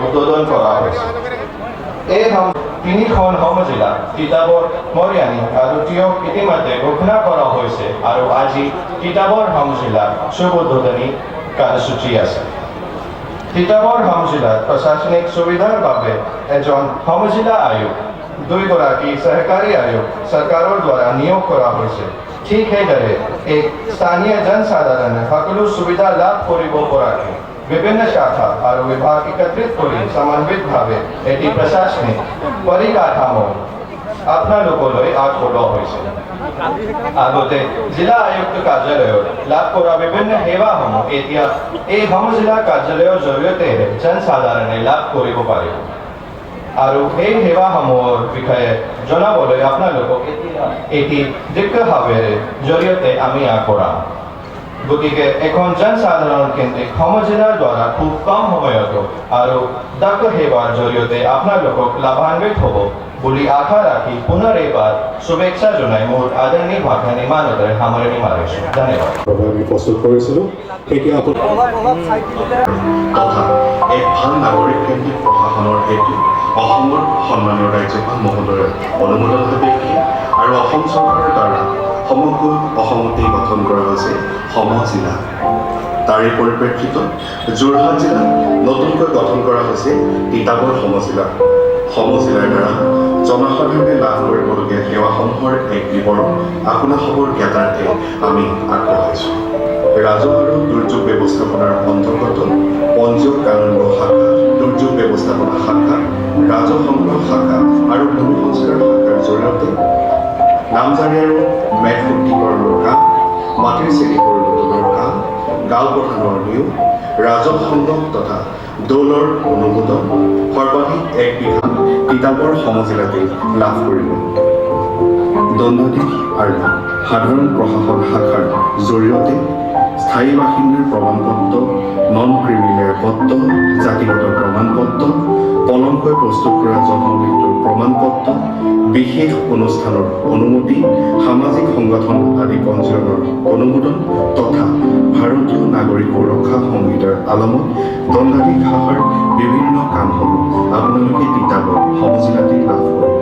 উদ্বোধন কৰা হৈছে। এই তিনিখন সমজিলা তিতাবৰ মৰিয়ানী আৰু টিয়ক ইতিমধ্যে ঘোষণা কৰা হৈছে আৰু আজি তিতাবৰ সমজিলা শুভ উদ্বোধনী কাৰ্যসূচী আছে। তিতাবৰ সমজিলাত প্ৰশাসনিক সুবিধাৰ বাবে এজন সমজিলা আয়োগ, 2 গৰাকী সহকাৰী আয়োগ চৰকাৰৰ দ্বাৰা নিয়োগ কৰা হৈছে। ঠিক সেইদৰে এক স্থানীয় জনসাধাৰণে সকলো সুবিধা লাভ কৰিব পৰাকৈ বিভিন্ন শাখা আৰু বিভাগ একত্ৰিত কৰি সমন্বিতভাৱে এটি প্ৰশাসনিক পৰিকাঠামো আপোনালোকলৈ আগবঢ়োৱা হৈছে। আগতে জিলা আয়ুক্ত কাৰ্যালয়ত লাভ কৰা বিভিন্ন সেৱাসমূহ এতিয়া এই সমজিলা কাৰ্যালয়ৰ জৰিয়তে জনসাধাৰণে লাভ কৰিব পাৰিব আৰু এই সেৱাসমূহৰ বিষয়ে জনাবলৈ আপোনালোকক এটি দীৰ্ঘভাৱেৰে জৰিয়তে আমি আগবঢ়াম। গতিকে এখন জনসাধাৰণ কেন্দ্ৰিক সমজিলাৰ দ্বাৰা খুব কম সময়ত আৰু দক্ষ সেৱাৰ জৰিয়তে আপোনালোকক লাভান্বিত হ'ব বুলি আশা ৰাখি পুনৰ এবাৰ শুভেচ্ছা জনাই মোৰ আদৰণীয় ভাষণ ইমানতে সামৰণি মাৰিছোঁ। ধন্যবাদ। আমি প্ৰস্তুত কৰিছিলোঁ এতিয়া তথা এক ভাল নাগৰিক কেন্দ্ৰিক প্ৰশাসনৰ হেতু অসমৰ সন্মানীয় ৰাজ্যপাল মহোদয়ৰ অনুমোদন সাপেক্ষে আৰু অসম চৰকাৰৰ দ্বাৰা সমগ্ৰ অসমতে গঠন কৰা হৈছে সমজিলা। তাৰে পৰিপ্ৰেক্ষিতত যোৰহাট জিলাত নতুনকৈ গঠন কৰা হৈছে তিতাবৰ সমজিলা। সমজিলাৰ দ্বাৰা জনসাধাৰণে লাভ কৰিবলগীয়া সেৱাসমূহৰ এক বিৱৰণ আপোনালোকৰ জ্ঞাতাৰ্থে আমি আগবঢ়াইছোঁ। ৰাজহ আৰু দুৰ্যোগ ব্যৱস্থাপনাৰ অন্তৰ্গত পঞ্জীয়ক কানুন শাখা, দুৰ্যোগ ব্যৱস্থাপনা শাখা, ৰাজহ সংগ্ৰহ শাখা আৰু ভূমি সংস্কাৰ শাখাৰ জৰিয়তে নামজাৰি আৰু মেট শুদ্ধিকৰণৰ কাম, মাটিৰ শ্ৰেণী পৰিৱৰ্তনৰ কাম, গাঁও প্ৰধানৰ নিয়োগ, ৰাজহ সংগ্ৰহ তথা দৌলৰ অনুমোদন সৰ্বাধিক 1 বিঘা তিতাবৰ সমজিলাতে লাভ কৰিব। দণ্ডাধীশ আৰু সাধাৰণ প্ৰশাসন শাখাৰ জৰিয়তে স্থায়ী বাসিন্দাৰ প্ৰমাণপত্ৰ, নন ক্ৰিমিলেয়াৰ পত্ৰ, জাতিগত প্ৰমাণপত্ৰ, পলমকৈ প্ৰস্তুত কৰা জন্ম মৃত্যুৰ প্ৰমাণপত্ৰ, বিশেষ অনুষ্ঠানৰ অনুমতি, সামাজিক সংগঠন আদি পঞ্জীয়নৰ অনুমোদন তথা ভাৰতীয় নাগৰিক সুৰক্ষা সংহিতাৰ আলমত দণ্ডাধীশ শাখাৰ বিভিন্ন কামসমূহ আপোনালোকে তিতাবৰ সমজিলাতে লাভ কৰিব।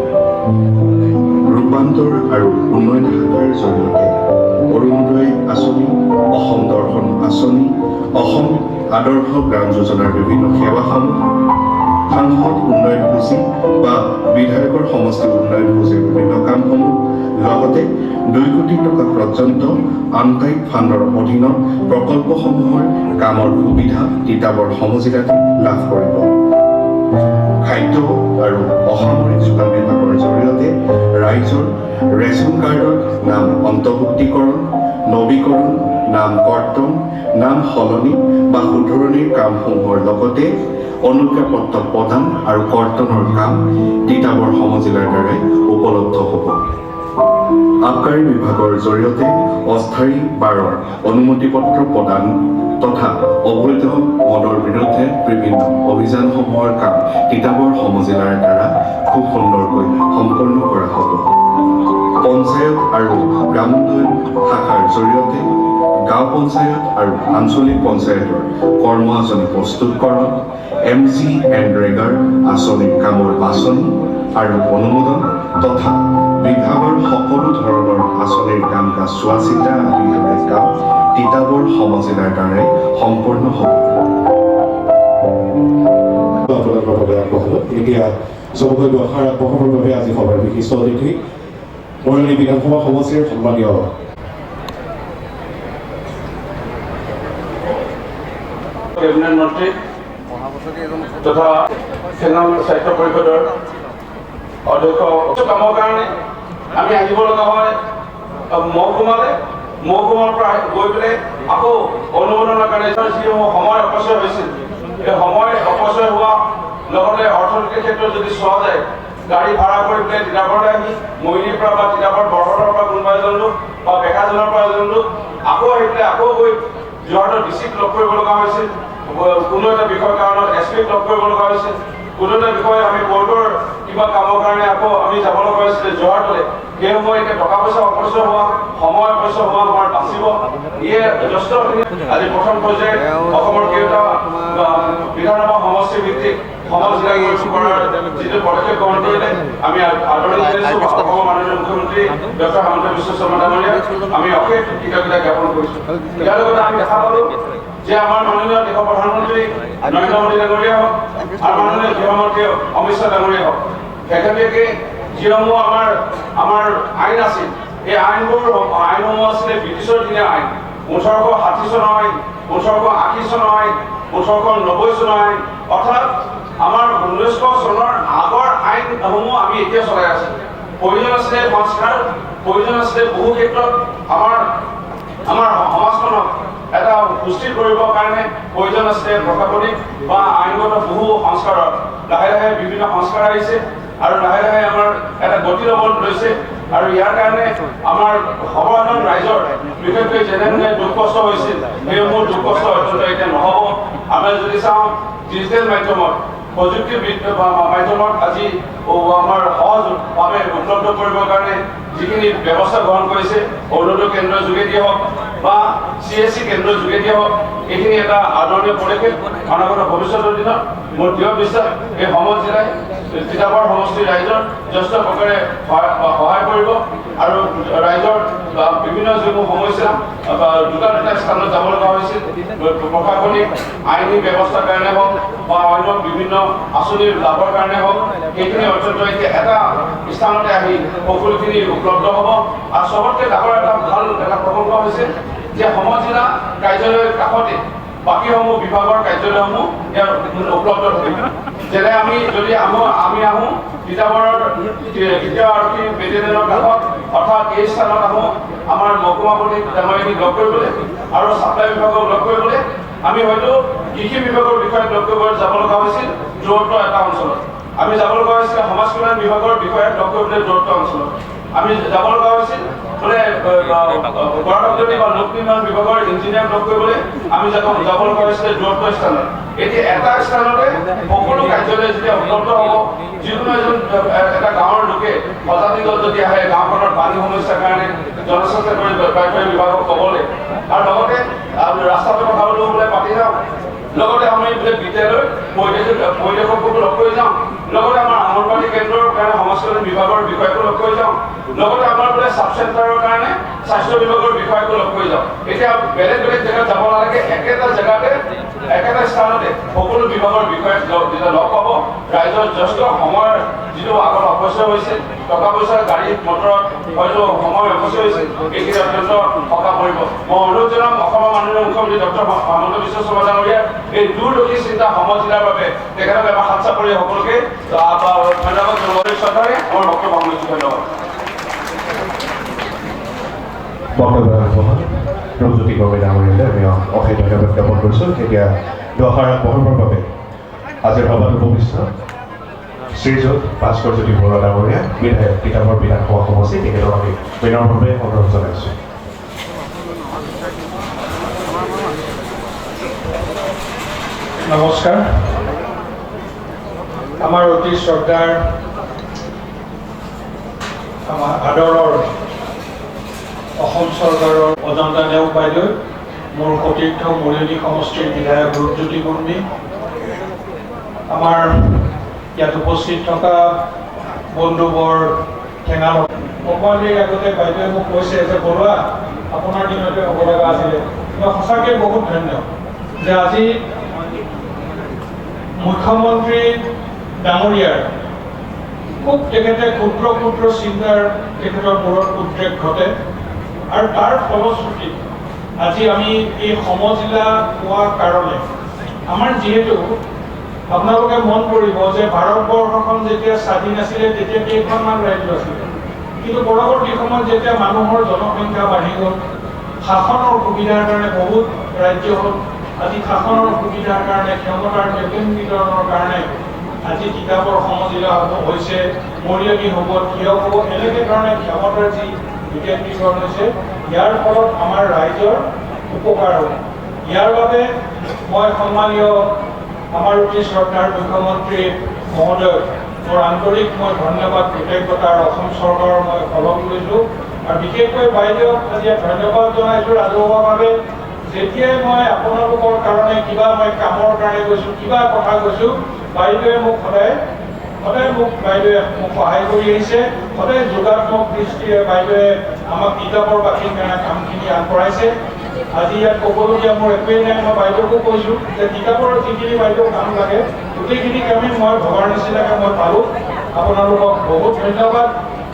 ৰূপান্তৰ আৰু উন্নয়ন শাখাৰ জৰিয়তে অৰুণোদয় আঁচনি, অসম দৰ্শন আঁচনি, অসম আদৰ্শ গ্ৰাম যোজনাৰ বিভিন্ন সেৱাসমূহ, সাংসদ উন্নয়ন সূচী বা বিধায়কৰ সমষ্টি উন্নয়ন সূচীৰ বিভিন্ন কামসমূহ, লগতে 2 কোটি টকা পৰ্যন্ত আনটাইড ফাণ্ডৰ অধীনত প্ৰকল্পসমূহৰ কামৰ সুবিধা তিতাবৰ সমজিলাতে লাভ কৰিব। খাদ্য আৰু অসামৰিক যোগান বিভাগৰ জৰিয়তে ৰাইজৰ ৰেচন কাৰ্ডৰ নাম অন্তৰ্ভুক্তিকৰণ, নৱীকৰণ, নাম কৰ্তন, নাম সলনি বা শুধৰণিৰ কামসমূহৰ লগতে অনুজ্ঞাপত্ৰ প্ৰদান আৰু কৰ্তনৰ কাম তিতাবৰ সমজিলাৰ দ্বাৰাই উপলব্ধ হ'ব। আবকাৰী বিভাগৰ জৰিয়তে অস্থায়ী বাৰৰ অনুমতিপত্ৰ প্ৰদান তথা অবৈধ মদৰ বিৰুদ্ধে বিভিন্ন অভিযানসমূহৰ কাম তিতাবৰ সমজিলাৰ দ্বাৰা খুব সুন্দৰকৈ সম্পন্ন কৰা হ'ব। পঞ্চায়ত আৰু গ্ৰামোন্নয়ন শাখাৰ জৰিয়তে গাঁও পঞ্চায়ত আৰু আঞ্চলিক পঞ্চায়তৰ কৰ্ম আঁচনি প্ৰস্তুতকৰণ, MGNৰেগাৰ আঁচনিৰ কামৰ বাছনি আৰু অনুমোদন তথা বিভাগৰ সকলো ধৰণৰ আঁচনিৰ কাম কাজ চোৱা চিতা আদিৰ দৰে কাম তিতাবৰ সমজিলাৰ দ্বাৰাই সম্পূৰ্ণ হ'ব। এতিয়া চমুকৈ দুআষাৰ আগবঢ়াবৰ বাবে আজি সভাৰ বিশিষ্ট অতিথি মৰিয়নি বিধানসভা সমষ্টিৰ সন্মানীয় কেবিনেট মন্ত্ৰী তথা চেঙাল স্বাস্থ্য পৰিষদৰ অধ্যক্ষ কামৰ কাৰণে আমি আহিব লগা হয় মহকুমাৰ পৰা গৈ পেলাই আকৌ অনুমোদনৰ কাৰণে যিসমূহ সময় অপচয় হৈছিল, এই সময় অপচয় হোৱা লগতে অৰ্থনৈতিক ক্ষেত্ৰত যদি চোৱা যায়, গাড়ী ভাড়া কৰি পেলাই তিতাবৰলৈ আহি মৰিয়নিৰ পৰা বা তিতাবৰ বৰহটৰ পৰা কোনোবা এজন লোক বা বেকাজনৰ পৰা এজন লোক আকৌ আহি পেলাই আকৌ গৈ যোৰহাটৰ ডিচিক লগ কৰিব লগা হৈছিল, কোনো এটা বিষয়ৰ কাৰণত SPক লগ কৰিব লগা হৈছিল, কোনো এটা বিষয়ে আমি বৰ্ডৰ কিবা কামৰ কাৰণে আকৌ আমি যাব লগা হৈছিলে যোৰহাটলৈ। সেই সময় এতিয়া টকা পইচা অপচয় হোৱা, সময় অপচয় হোৱা আমাৰ বাচিব। ইয়ে যথেষ্টখিনি আজি প্ৰথম পৰ্যায়ত অসমৰ কেইটা বিধানসভা সমষ্টি ভিত্তিক সমজিলা কৰাৰ যিটো পদক্ষেপ গ্ৰহণ কৰিলে আমি আদৰণি জনাইছোঁ অসমৰ মাননীয় মুখ্যমন্ত্ৰী ডক্টৰ হিমন্ত বিশ্ব শৰ্মা ডাঙৰীয়াক আমি অশেষ কৃতজ্ঞতা জ্ঞাপন কৰিছোঁ। ইয়াৰ লগতে আমি দেখা পালোঁ যে আমাৰ মাননীয় দেশৰ প্ৰধানমন্ত্ৰী নৰেন্দ্ৰ মোদী ডাঙৰীয়া হওক আৰু মাননীয় গৃহমন্ত্ৰী অমিত শ্বাহ ডাঙৰীয়া হওক তেখেতলোকে যিসমূহ আমাৰ আইন আছিল এই আইনসমূহ আছিলে ব্ৰিটিছৰ দিনীয়া আইন 1860 চনৰ আইন 1880 চনৰ আইন 1890 চনৰ আইন অৰ্থাৎ আমাৰ 1900 চনৰ আগৰ আইনসমূহ আমি এতিয়া চলাই আছোঁ। প্ৰয়োজন আছিলে সংস্কাৰ প্ৰয়োজন আছিলে বহু ক্ষেত্ৰত আমাৰ সমাজখনক এটা সুস্থিৰ কৰিবৰ কাৰণে প্ৰয়োজন আছিলে প্ৰশাসনিক বা আইনগত বহু সংস্কাৰৰ লাহে লাহে বিভিন্ন সংস্কাৰ আহিছে আৰু লাহে লাহে আমাৰ এটা গতি ল'ব লৈছে আৰু ইয়াৰ কাৰণে আমাৰ সৰ্বসাধাৰণ ৰাইজৰ বিশেষকৈ যেনে দুখ কষ্ট হৈছিল সেইসমূহ দুখ কষ্ট অত্যন্ত এতিয়া নহ'ব। আমি যদি চাওঁ ডিজিটেল মাধ্যমত প্ৰযুক্তিৰ মাধ্যমত আজি আমাৰ সহজভাৱে উপলব্ধ কৰিবৰ কাৰণে যিখিনি ব্যৱস্থা গ্ৰহণ কৰিছে অৰুণোদয় কেন্দ্ৰৰ যোগেদি হওক বা CSC কেন্দ্ৰৰ যোগেদি হওক এইখিনি এটা আদৰণীয় পদক্ষেপ অনাগত ভৱিষ্যতৰ দিনত মোৰ দৃঢ় বিশ্বাস এই সমজিলাই তিতাবৰ সমষ্টিৰ ৰাইজৰ যথেষ্ট প্ৰকাৰে সহায় কৰিব আৰু ৰাইজৰ বিভিন্ন যিবোৰ সমস্যা দুটা স্থানত যাব লগা হৈছিল প্ৰশাসনিক আইনী ব্যৱস্থাৰ কাৰণে হওক বা অন্য বিভিন্ন আঁচনিৰ লাভৰ কাৰণে হওক সেইখিনি অত্যন্ত এতিয়া এটা স্থানতে আহি সকলোখিনি উপলব্ধ হ'ব। আৰু চবতকৈ ডাঙৰ ভাল এটা প্ৰসংগ হৈছে যে সমজিলা কাৰ্যালয়ৰ কাষতে বাকীসমূহ বিভাগৰ কাৰ্যালয়সমূহ ইয়াৰ উপলব্ধ থাকিব। যেনে আমি যদি আমি আহোঁ তিতাবৰৰ তৃতীয় আৰক্ষী বেটেলিয়নৰ কাষত অৰ্থাৎ এই স্থানত আহোঁ আমাৰ মহকুমাপতি ডাঙৰীয়াক লগ কৰিবলৈ আৰু ছাপ্লাই বিভাগক লগ কৰিবলৈ আমি হয়তো কৃষি বিভাগৰ বিষয়াক লগ কৰিবলৈ যাব লগা হৈছিল দূৰত্ব এটা অঞ্চলত। আমি যাব লগা হৈছিল সমাজ কল্যাণ বিভাগৰ বিষয়াক লগ কৰিবলৈ দূৰত্ব অঞ্চলত। আমি যাব লগা হৈছিল বোলে গণতন্ত্ৰী বা লোক নিৰ্মাণ বিভাগৰ ইঞ্জিনিয়াৰ লগ কৰিবলৈ আমি যাব লগা হৈছিলে দূৰত্ব স্থানত। এতিয়া এটা স্থানতে সকলো কাৰ্যালয় যেতিয়া উপলব্ধ হ'ব যিকোনো এজন এটা গাঁৱৰ লোকে সজাতিগত যদি আহে গাঁওখনৰ পানী সমস্যাৰ কাৰণে জনস্বাস্থ্য বিভাগক ক'বলৈ আৰু লগতে ৰাস্তাটো কথা বোলে পাতি যাওঁ লগতে আমি বোলে বিদ্যালয় পৰিৱেশকো লগ কৰি যাওঁ লগতে আমাৰ অংগনবাড়ী কেন্দ্ৰৰ কাৰণে সমাজ কল্যাণ বিভাগৰ বিষয়াকো লগ কৰি যাওঁ লগতে আমাৰ বোলে চাব চেণ্টাৰৰ কাৰণে স্বাস্থ্য বিভাগৰ বিষয়াকো লগ কৰি যাওঁ। এতিয়া বেলেগ বেলেগ জেগাত যাব নালাগে একেটা জেগাতে একেটা স্থানতে সকলো বিভাগৰ বিষয়াক যেতিয়া লগ পাব ৰাইজৰ যথেষ্ট সময়ৰ যিটো আগত অপচয় হৈছিল টকা পইচা গাড়ী মটৰত হয়তো সময় অপচয় হৈছিল এইখিনি অত্যন্ত সকাহ পৰিব। মই অনুৰোধ জনাম অসমৰ মাননীয় মুখ্যমন্ত্ৰী ডক্টৰ হিমন্ত বিশ্ব শৰ্মা ডাঙৰীয়াক এই দূৰদৰ্শী চিন্তা সমজিলাৰ বাবে তেখেতক এবাৰ হাত চাপৰি সকলোকে ধন্যবাদ জনাবলৈ শ্ৰদ্ধাৰে আমাৰ বক্তব্য সামৰিছোঁ। ধন্যবাদ। ৰূপজ্যোতি গগৈ ডাঙৰীয়ালৈ আমি অশেষ ধন্যবাদ জ্ঞাপন কৰিছোঁ। এতিয়া দুআষাৰ আগবঢ়াবৰ বাবে আজিৰ সভাত উপবিষ্ট শ্ৰীযুত ভাস্কৰ জ্যোতি বৰুৱা ডাঙৰীয়া বিধায়ক তিতাবৰ বিধানসভা সমষ্টি তেখেতক আমি বিনম্ৰভাৱে অনুৰোধ জনাইছোঁ। নমস্কাৰ। আমাৰ অতি শ্ৰদ্ধাৰ আমাৰ আদৰৰ অসম চৰকাৰৰ অজন্তা নেওগ বাইদেউ, মোৰ সতীৰ্থ মৰিয়নি সমষ্টিৰ বিধায়ক ৰূপজ্যোতি মুৰ্মী, আমাৰ ইয়াত উপস্থিত থকা বন্ধুবৰ ঠেঙালত অকণমান দেৰি আগতে বাইদেৱে মোক কৈছে যে বৰুৱা আপোনাৰ দিনতে হ'ব লগা আছিলে। মই সঁচাকৈ বহুত ধন্য যে আজি মুখ্যমন্ত্ৰী ডাঙৰীয়াৰ খুব তেখেতে ক্ষুদ্ৰ ক্ষুদ্ৰ চিন্তাৰ তেখেতৰ মূৰত উদ্ৰেক ঘটে আৰু তাৰ ফলশ্ৰুতিত আজি আমি এই সমজিলা পোৱাৰ কাৰণে আমাৰ যিহেতু আপোনালোকে মন কৰিব যে ভাৰতবৰ্ষখন যেতিয়া স্বাধীন আছিলে তেতিয়া কেইখনমান ৰাজ্য আছিলে, কিন্তু পৰৱৰ্তী সময়ত যেতিয়া মানুহৰ জনসংখ্যা বাঢ়ি গ'ল শাসনৰ সুবিধাৰ কাৰণে বহুত ৰাজ্য হ'ল। আজি শাসনৰ সুবিধাৰ কাৰণে ক্ষমতাৰ বিতৰণৰ কাৰণে আজি তিতাবৰ সমজিলা হৈছে, মৰিয়নি হ'ব, থিয় হ'ব, এনেকৈ ধৰণে ক্ষমতাৰ যি বিকেন্দ্ৰীকৰণ হৈছে ইয়াৰ ফলত আমাৰ ৰাইজৰ উপকাৰ হ'ব। ইয়াৰ বাবে মই সন্মানীয় আমাৰ অতি শ্ৰদ্ধাৰ মুখ্যমন্ত্ৰী মহোদয় মোৰ আন্তৰিক মই ধন্যবাদ কৃতজ্ঞতাৰ অসম চৰকাৰৰ মই ফলক লৈছোঁ আৰু বিশেষকৈ বাইদেউক আজি ধন্যবাদ জনাইছোঁ ৰাজহুৱাভাৱে। যেতিয়াই মই আপোনালোকৰ কাৰণে কিবা মই কামৰ কাৰণে গৈছোঁ কিবা কথা কৈছোঁ বাইদেৱে মোক সদায় মোক বাইদেৱে মোক সহায় কৰি আহিছে, সদায় যোগাত্মক দৃষ্টিৰে বাইদেৱে আমাক কিতাপৰ বাকী কামখিনি আগবঢ়াইছে। আজি ইয়াত ক'বলগীয়া মোৰ একোৱেই নাই, মই বাইদেউকো কৈছোঁ যে কিতাপৰ যিখিনি বাইদেউ কাম লাগে গোটেইখিনি কামেই মই ভবাৰ নিচিনাকৈ মই পালোঁ। আপোনালোকক বহুত ধন্যবাদ।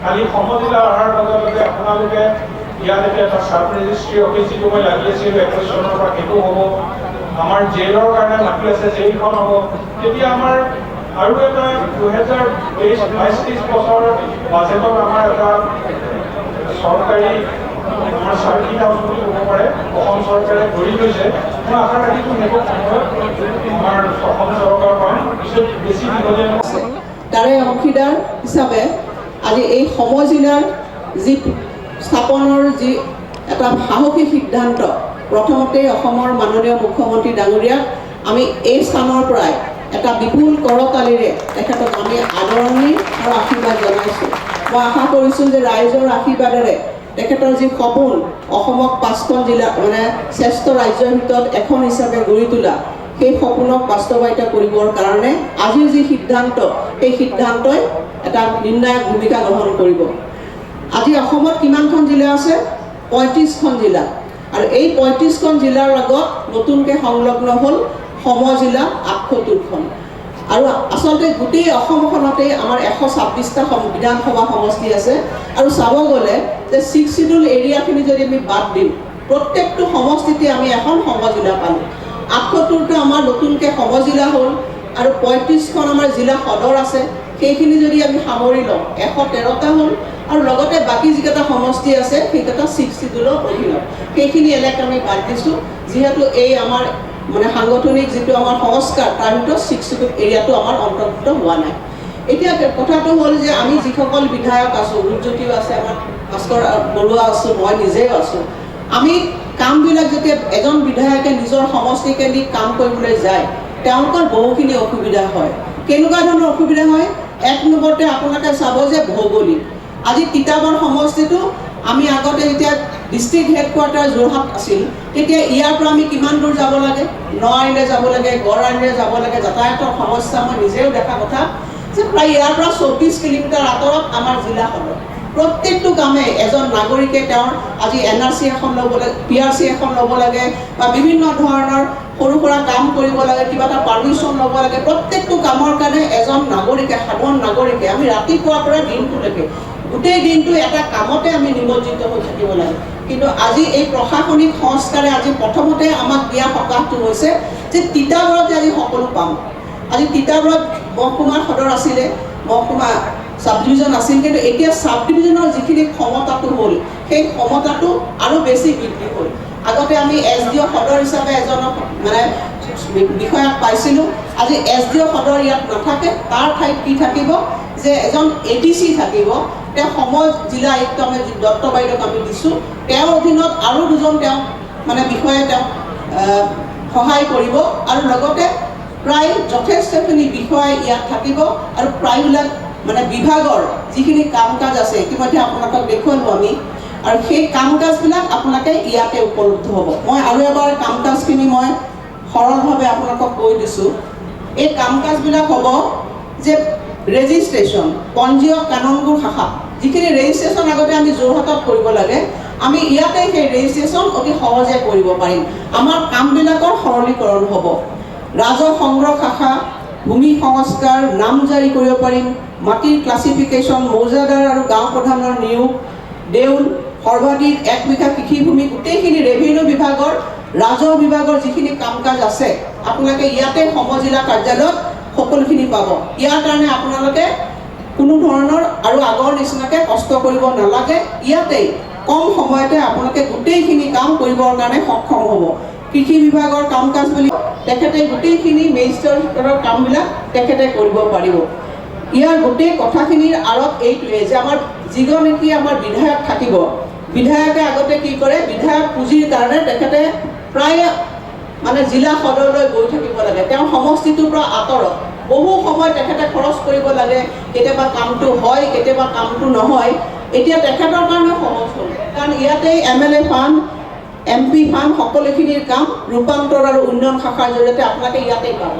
কালি সমজিলা অহাৰ লগে লগে আপোনালোকে ইয়াত এতিয়া এটা চাব ৰেজিষ্ট্ৰি অফিচ যিটো মই লাগি আছিলোঁ 21 চনৰ পৰা সেইটো হ'ব, আমাৰ জেইলৰ কাৰণে মাটি আছে জেইলখন হ'ব। তেতিয়া আমাৰ আৰু এটা 2022-23 বছৰ বাজেটত আমাৰ এটা চৰকাৰী আমাৰ চাৰ্কিট হাউচ বুলি ক'ব পাৰে অসম চৰকাৰে ধৰি লৈছে। মই আশা ৰাখিছোঁ সেইটো সময়ত আমাৰ অসম চৰকাৰখন পিছত বেছি দীঘলীয়া তাৰে অংশীদাৰ হিচাপে আজি এই সমজিলাৰ যি স্থাপনৰ যি এটা সাহসী সিদ্ধান্ত, প্ৰথমতেই অসমৰ মাননীয় মুখ্যমন্ত্ৰী ডাঙৰীয়াক আমি এই স্থানৰ পৰাই এটা বিপুল কৰতালিৰে তেখেতক আমি আদৰণি আৰু আশীৰ্বাদ জনাইছোঁ। মই আশা কৰিছোঁ যে ৰাইজৰ আশীৰ্বাদেৰে তেখেতৰ যি সপোন অসমক 5খন জিলা মানে শ্ৰেষ্ঠ ৰাজ্যৰ ভিতৰত এখন হিচাপে গঢ়ি তোলা, সেই সপোনক বাস্তৱায়িত কৰিবৰ কাৰণে আজিৰ যি সিদ্ধান্ত, সেই সিদ্ধান্তই এটা নিৰ্ণায়ক ভূমিকা গ্ৰহণ কৰিব। আজি অসমত কিমানখন জিলা আছে? 35খন জিলা। আৰু এই 35খন জিলাৰ লগত নতুনকৈ সংলগ্ন হ'ল সমজিলা 78খন। আৰু আচলতে গোটেই অসমখনতেই আমাৰ 126টা বিধানসভা সমষ্টি আছে। আৰু চাব গ'লে যে 6 শিডিউল এৰিয়াখিনি যদি আমি বাদ দিওঁ, প্ৰত্যেকটো সমষ্টিতে আমি এখন সমজিলা পালোঁ। 78টা আমাৰ নতুনকৈ সমজিলা হ'ল আৰু 35খন আমাৰ জিলা সদৰ আছে। সেইখিনি যদি আমি সামৰি লওঁ 113টা হ'ল। আৰু লগতে বাকী যিকেইটা সমষ্টি আছে সেইকেইটা 6 শিডিউলৰ অধীনত। সেইখিনি এলেকা আমি বাদ দিছোঁ, যিহেতু এই আমাৰ মানে সাংগঠনিক যিটো আমাৰ সংস্কাৰ তাৰ ভিতৰত 6 শিডিউল এৰিয়াটো আমাৰ অন্তৰ্ভুক্ত হোৱা নাই। এতিয়া কথাটো হ'ল যে আমি যিসকল বিধায়ক আছোঁ, ৰূপজ্যোতিও আছে, আমাৰ ভাস্কৰ বৰুৱা আছোঁ, মই নিজেও আছোঁ, আমি কামবিলাক যেতিয়া এজন বিধায়কে নিজৰ সমষ্টিকে দি কাম কৰিবলৈ যায় তেওঁলোকৰ বহুখিনি অসুবিধা হয়। কেনেকুৱা ধৰণৰ অসুবিধা হয়? এক নম্বৰতে আপোনালোকে চাব যে ভৌগোলিক। আজি তিতাবৰ সমষ্টিটো আমি আগতে যেতিয়া ডিষ্ট্ৰিক্ট হেডকোৱাৰ্টাৰ যোৰহাট আছিল তেতিয়া ইয়াৰ পৰা আমি কিমান দূৰ যাব লাগে? নআইলৈ যাব লাগে, গড়আইলৈ যাব লাগে। যাতায়াতৰ সমস্যা মই নিজেও দেখা কথা যে প্ৰায় ইয়াৰ পৰা 24 কিলোমিটাৰ আঁতৰত আমাৰ জিলা সদৰ। প্ৰত্যেকটো কামে এজন নাগৰিকে তেওঁৰ আজি NRC এখন ল'ব লাগে, PRC এখন ল'ব লাগে বা বিভিন্ন ধৰণৰ সৰু সুৰা কাম কৰিব লাগে, কিবা এটা পাৰ্মিশ্যন ল'ব লাগে। প্ৰত্যেকটো কামৰ কাৰণে এজন নাগৰিকে, সাধাৰণ নাগৰিকে আমি ৰাতিপুৱাৰ পৰা দিনটোলৈকে গোটেই দিনটো এটা কামতে আমি নিমজ্জিত হৈ থাকিব লাগে। কিন্তু আজি এই প্ৰশাসনিক সংস্কাৰে আজি প্ৰথমতে আমাক দিয়া সকাহটো হৈছে যে তিতাবৰতে আজি সকলো পাম। আজি তিতাবৰত মহকুমা সদৰ আছিলে, মহকুমা সাব ডিভিজন আছিল, কিন্তু এতিয়া সাব ডিভিজনৰ যিখিনি ক্ষমতাটো হ'ল সেই ক্ষমতাটো আৰু বেছি বৃদ্ধি হ'ল। আগতে আমি SDO সদৰ হিচাপে এজনক মানে বিষয়াক পাইছিলোঁ। আজি SDO সদৰ ইয়াত নাথাকে, তাৰ ঠাইত কি থাকিব যে এজন ADC থাকিব। তেওঁ জিলা আয়ুক্ত আমি দত্ত বাইদেউক আমি দিছোঁ, তেওঁৰ অধীনত আৰু দুজন তেওঁ মানে বিষয়ে তেওঁ সহায় কৰিব। আৰু লগতে প্ৰায় যথেষ্টখিনি বিষয় ইয়াত থাকিব আৰু প্ৰায়বিলাক মানে বিভাগৰ যিখিনি কাম কাজ আছে ইতিমধ্যে আপোনালোকক দেখুৱালোঁ আমি, আৰু সেই কাম কাজবিলাক আপোনালোকে ইয়াতে উপলব্ধ হ'ব। মই আৰু এবাৰ কাম কাজখিনি মই সৰলভাৱে আপোনালোকক কৈ দিছোঁ। এই কাম কাজবিলাক হ'ব যে ৰেজিষ্ট্ৰেশ্যন, পঞ্জীয়ক কাননগোৰ শাখা, যিখিনি ৰেজিষ্ট্ৰেশ্যন আগতে আমি যোৰহাটত কৰিব লাগে, আমি ইয়াতে সেই ৰেজিষ্ট্ৰেশ্যন অতি সহজে কৰিব পাৰিম। আমাৰ কামবিলাকৰ সৰলীকৰণ হ'ব। ৰাজহ সংগ্ৰহ শাখা, ভূমি সংস্কাৰ, নাম জাৰি কৰিব পাৰিম, মাটিৰ ক্লাছিফিকেশ্যন, মৌজাদাৰ আৰু গাঁও প্ৰধানৰ নিয়োগ, দেউল, সৰ্বাধিক 1 বিঘা কৃষিভূমি, গোটেইখিনি ৰেভিনিউ বিভাগৰ, ৰাজহ বিভাগৰ যিখিনি কাম কাজ আছে আপোনালোকে ইয়াতে সমজিলা কাৰ্যালয়ত সকলোখিনি পাব। ইয়াৰ কাৰণে আপোনালোকে কোনো ধৰণৰ আৰু আগৰ নিচিনাকৈ কষ্ট কৰিব নালাগে। ইয়াতেই কম সময়তে আপোনালোকে গোটেইখিনি কাম কৰিবৰ কাৰণে সক্ষম হ'ব। কৃষি বিভাগৰ কাম কাজ বুলি তেখেতে গোটেইখিনি মেজিষ্ট্ৰেটৰ কামবিলাক তেখেতে কৰিব পাৰিব। ইয়াৰ গোটেই কথাখিনিৰ আঁৰত এইটোৱে যে আমাৰ যিজন নেকি আমাৰ বিধায়ক থাকিব, বিধায়কে আগতে কি কৰে, বিধায়ক পুঁজিৰ কাৰণে তেখেতে প্ৰায় মানে জিলা সদৰলৈ গৈ থাকিব লাগে, তেওঁৰ সমষ্টিটোৰ পৰা আঁতৰত বহু সময় তেখেতে খৰচ কৰিব লাগে। কেতিয়াবা কামটো হয়, কেতিয়াবা কামটো নহয়। এতিয়া তেখেতৰ কাৰণে সহজ হ'ল, কাৰণ ইয়াতে MLA ফাণ্ড, MP ফাণ্ড সকলোখিনিৰ কাম ৰূপান্তৰ আৰু উন্নয়ন শাখাৰ জৰিয়তে আপোনালোকে ইয়াতেই পাব।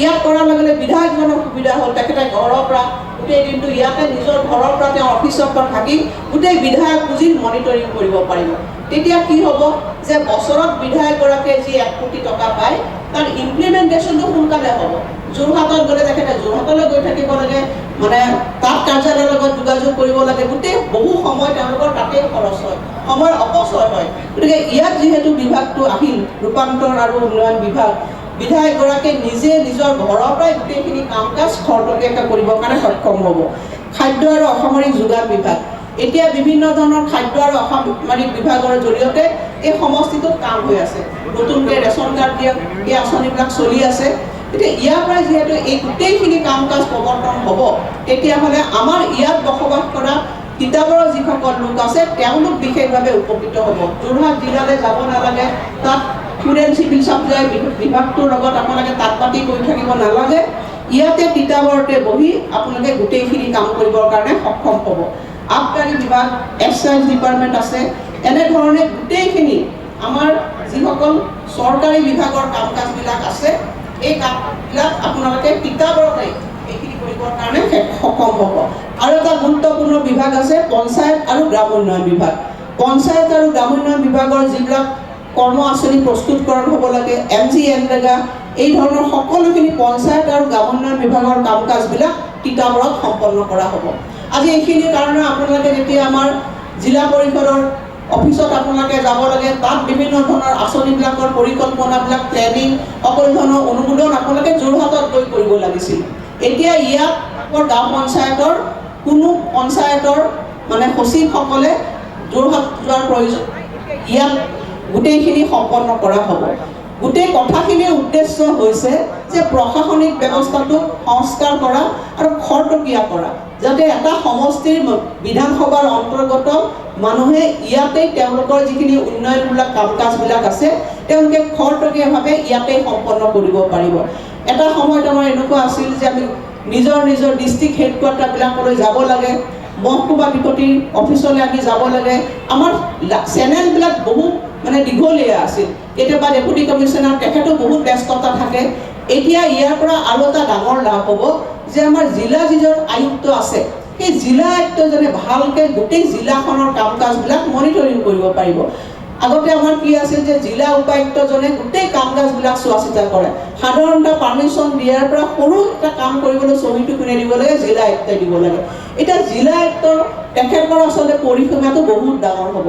ইয়াত কৰাৰ লগে লগে বিধায়কজনৰ সুবিধা হ'ল, তেখেতে ঘৰৰ পৰা গোটেই দিনটো ইয়াতে নিজৰ ঘৰৰ পৰা তেওঁ অফিচৰ পৰা থাকি গোটেই বিধায়ক পুঁজিৰ মনিটৰিং কৰিব পাৰিব। তেতিয়া কি হ'ব যে বছৰত বিধায়কগৰাকীয়ে যি 1 কোটি টকা পায় তাৰ ইমপ্লিমেণ্টেশ্যনটো সোনকালে হ'ব। যোৰহাটত গ'লে তেখেতে যোৰহাটলৈ গৈ থাকিব লাগে, মানে তাত কাৰ্যালয়ৰ লগত যোগাযোগ কৰিব লাগে, গোটেই বহু সময় তেওঁলোকৰ তাতেই খৰচ হয়, সময় অপচয় হয়। গতিকে ইয়াত যিহেতু বিভাগটো আহিল ৰূপান্তৰ আৰু উন্নয়ন বিভাগ, বিধায়কগৰাকীয়ে নিজে নিজৰ ঘৰৰ পৰাই গোটেইখিনি কাম কাজ খৰতকীয়াকৈ কৰিবৰ কাৰণে সক্ষম হ'ব। খাদ্য আৰু অসামৰিক যোগান বিভাগ, এতিয়া বিভিন্ন ধৰণৰ খাদ্য আৰু অসামৰিক বিভাগৰ জৰিয়তে এই সমষ্টিটোত কাম হৈ আছে। নতুনকৈ ৰেচন কাৰ্ড দিয়া এই আঁচনিবিলাক চলি আছে। এতিয়া ইয়াৰ পৰাই যিহেতু এই গোটেইখিনি কাম কাজ প্ৰৱৰ্তন হ'ব, তেতিয়াহ'লে আমাৰ ইয়াত বসবাস কৰা তিতাবৰৰ যিসকল লোক আছে তেওঁলোক বিশেষভাৱে উপকৃত হ'ব। যোৰহাট জিলালৈ যাব নালাগে, তাত ফুড এণ্ড চিভিল ছাপ্লাই বিভাগটোৰ লগত আপোনালোকে তাঁত পাতি কৰি থাকিব নালাগে, ইয়াতে তিতাবৰতে বহি আপোনালোকে গোটেইখিনি কাম কৰিবৰ কাৰণে সক্ষম হ'ব। আবকাৰী বিভাগ, এক্সাইজ ডিপাৰ্টমেণ্ট আছে, এনেধৰণে গোটেইখিনি আমাৰ যিসকল চৰকাৰী বিভাগৰ কাম কাজবিলাক আছে এই কামবিলাক আপোনালোকে তিতাবৰতে এইখিনি কৰিবৰ কাৰণে সক্ষম হ'ব। আৰু এটা গুৰুত্বপূৰ্ণ বিভাগ আছে পঞ্চায়ত আৰু গ্ৰাম উন্নয়ন বিভাগ। পঞ্চায়ত আৰু গ্ৰাম উন্নয়ন বিভাগৰ যিবিলাক কৰ্ম আঁচনি প্ৰস্তুতকৰণ হ'ব লাগে, MGNREGA এই ধৰণৰ সকলোখিনি পঞ্চায়ত আৰু গ্ৰাম উন্নয়ন বিভাগৰ কাম কাজবিলাক তিতাবৰত সম্পন্ন কৰা হ'ব। আজি এইখিনিৰ কাৰণে আপোনালোকে যেতিয়া আমাৰ জিলা পৰিষদৰ অফিচত আপোনালোকে যাব লাগে, তাত বিভিন্ন ধৰণৰ আঁচনিবিলাকৰ পৰিকল্পনাবিলাক প্লেনিং সকলো ধৰণৰ অনুমোদন আপোনালোকে যোৰহাটত গৈ কৰিব লাগিছিল। এতিয়া ইয়াত গাঁও পঞ্চায়তৰ কোনো পঞ্চায়তৰ মানে সচিবসকলে যোৰহাট যোৱাৰ প্ৰয়োজন, ইয়াত গোটেইখিনি সম্পন্ন কৰা হ'ব। গোটেই কথাখিনিৰ উদ্দেশ্য হৈছে যে প্ৰশাসনিক ব্যৱস্থাটো সংস্কাৰ কৰা আৰু খৰতকীয়া কৰা, যাতে এটা সমষ্টিৰ বিধানসভাৰ অন্তৰ্গত মানুহে ইয়াতেই তেওঁলোকৰ যিখিনি উন্নয়নমূলক কাম কাজবিলাক আছে তেওঁলোকে খৰতকীয়াভাৱে ইয়াতেই সম্পন্ন কৰিব পাৰিব। এটা সময়ত আমাৰ এনেকুৱা আছিল যে আমি নিজৰ নিজৰ ডিষ্ট্ৰিক্ট হেডকোৱাৰ্টাৰবিলাকলৈ যাব লাগে, মহকুমা বিপত্তি অফিচলৈ আমি যাব লাগে, আমাৰ চেনেলবিলাক বহুত মানে দীঘলীয়া আছিল। কেতিয়াবা ডেপুটি কমিশ্যনাৰ তেখেতো বহুত ব্যস্ততা থাকে। এতিয়া ইয়াৰ পৰা আৰু এটা ডাঙৰ লাভ হ'ব যে আমাৰ জিলা যিজন আয়ুক্ত আছে সেই জিলা আয়ুক্তজনে ভালকৈ গোটেই জিলাখনৰ কাম কাজবিলাক মনিটৰিং কৰিব পাৰিব। আগতে আমাৰ কি আছিল যে জিলা উপায়ুক্তজনে গোটেই কাম কাজবিলাক চোৱা চিতা কৰে, সাধাৰণতে পাৰ্মিশ্যন দিয়াৰ পৰা সৰু এটা কাম কৰিবলৈ চহীটো কোনে দিব লাগে, জিলা আয়ুক্তই দিব লাগে। এতিয়া জিলা আয়ুক্তৰ তেখেতৰ আচলতে পৰিসীমাটো বহুত ডাঙৰ হ'ব।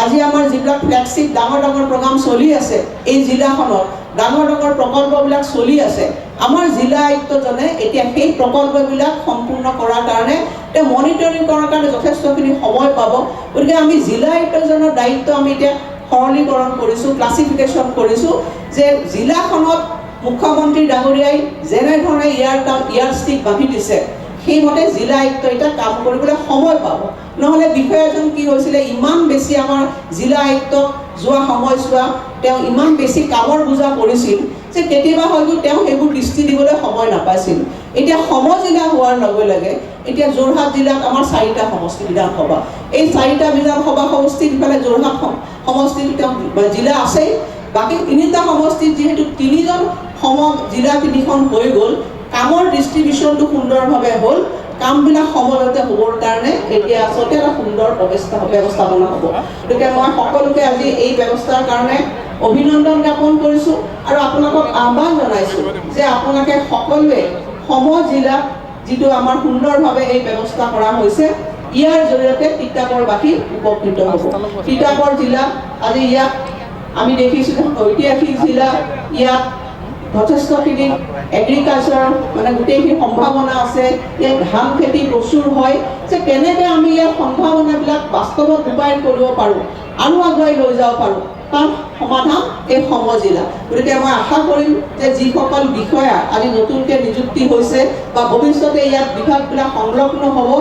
আজি আমাৰ যিবিলাক ফ্লেগশ্বিপ ডাঙৰ ডাঙৰ প্ৰগ্ৰাম চলি আছে এই জিলাখনত, ডাঙৰ ডাঙৰ প্ৰকল্পবিলাক চলি আছে, আমাৰ জিলা আয়ুক্তজনে এতিয়া সেই প্ৰকল্পবিলাক সম্পূৰ্ণ কৰাৰ কাৰণে তেওঁ মনিটৰিং কৰাৰ কাৰণে যথেষ্টখিনি সময় পাব। গতিকে আমি জিলা আয়ুক্তজনৰ দায়িত্ব আমি এতিয়া সৰলীকৰণ কৰিছোঁ, ক্লাছিফিকেশ্যন কৰিছোঁ যে জিলাখনত মুখ্যমন্ত্ৰী ডাঙৰীয়াই যেনেধৰণে ইয়াৰ ষ্টিক বান্ধি দিছে সেইমতে জিলা আয়ুক্ত এতিয়া কাম কৰিবলৈ সময় পাব। নহ'লে বিষয়াজন কি হৈছিলে, ইমান বেছি আমাৰ জিলা আয়ুক্তক যোৱা সময়ছোৱা তেওঁ ইমান বেছি কামৰ বোজা পৰিছিল যে কেতিয়াবা হয়তো তেওঁ সেইবোৰ দৃষ্টি দিবলৈ সময় নাপাইছিল। এতিয়া সমজিলা হোৱাৰ লগে লগে এতিয়া যোৰহাট জিলাত আমাৰ 4টা সমষ্টি বিধানসভা, এই 4টা বিধানসভা সমষ্টিত ইফালে যোৰহাট সমষ্টিত তেওঁ জিলা আছেই, বাকী 3টা সমষ্টিত যিহেতু 3জন জিলা 3খন হৈ গ'ল, কামৰ ডিষ্ট্ৰিবিউশ্যনটো সুন্দৰভাৱে হ'ল, কামবিলাক সময়মতে হ'বৰ কাৰণে এতিয়া আচলতে এটা সুন্দৰ ব্যৱস্থাপনা হ'ব। গতিকে মই সকলোকে আজি এই ব্যৱস্থাৰ কাৰণে অভিনন্দন জ্ঞাপন কৰিছোঁ আৰু আপোনালোকক আহ্বান জনাইছোঁ যে আপোনালোকে সকলোৱে জিলাত যিটো আমাৰ সুন্দৰভাৱে এই ব্যৱস্থা কৰা হৈছে ইয়াৰ জৰিয়তে তিতাবৰবাসী উপকৃত হ'ব। তিতাবৰ জিলা আজি ইয়াত আমি দেখিছোঁ ঐতিহাসিক জিলা, ইয়াত যথেষ্টখিনি এগ্ৰিকালচাৰ মানে গোটেইখিনি সম্ভাৱনা আছে, ইয়াত ধান খেতি প্ৰচুৰ হয়, যে কেনেকৈ আমি ইয়াৰ সম্ভাৱনাবিলাক বাস্তৱত ৰূপায়ণ কৰিব পাৰোঁ আৰু আগুৱাই লৈ যাব পাৰোঁ তাৰ সমাধান এই সমজিলা। গতিকে মই আশা কৰিম যে যিসকল বিষয়া আজি নতুনকৈ নিযুক্তি হৈছে বা ভৱিষ্যতে ইয়াত বিভাগবিলাক সংলগ্ন হ'ব,